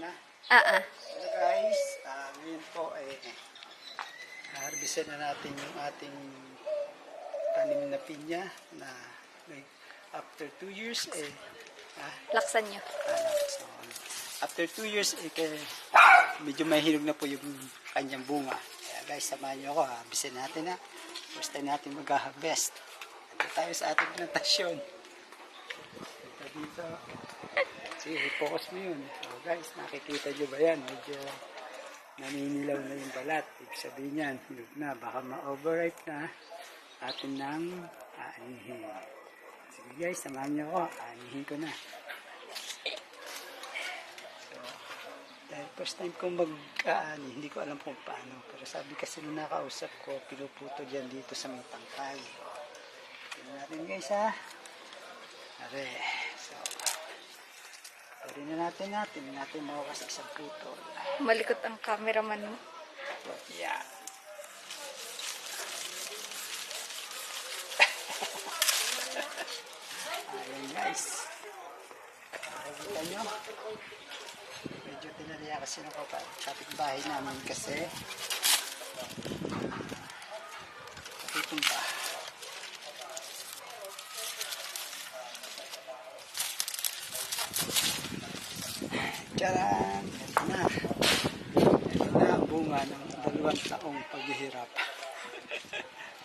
na. So guys, ngayon po ay harvestin na natin yung ating tanim na pinya na after 2 years Laksan nyo. so, after 2 years medyo mahirog na po yung kanyang bunga. Kaya guys, samahan nyo ako, harvestin natin na. First time natin mag-harvest. Ito tayo sa ating plantasyon. Ito dito. Sige, focus mo yun. So guys, nakikita nyo ba yan? Medyo naninilaw na yung balat. Ibig sabihin yan, hinog na. Baka ma-overripe na atin ng aanihin. Sige guys, samahan nyo ako. Aanihin ko na. So, dahil first time kong mag-aani, hindi ko alam kung paano. Pero sabi kasi nung nakausap ko, pinuputo dyan dito sa may tangkay. Tignan natin guys ha. Are. So, rin natin mawakas isang putol. Malikot ang cameraman mo. So, yeah. Ayan guys. Nakikita nyo. Medyo tinaliya kasi ng kapitbahay namin kasi patitumba. Tcharan! Ito na. Ito na ang bunga ng 2 taong paghihirap.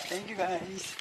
Thank you guys.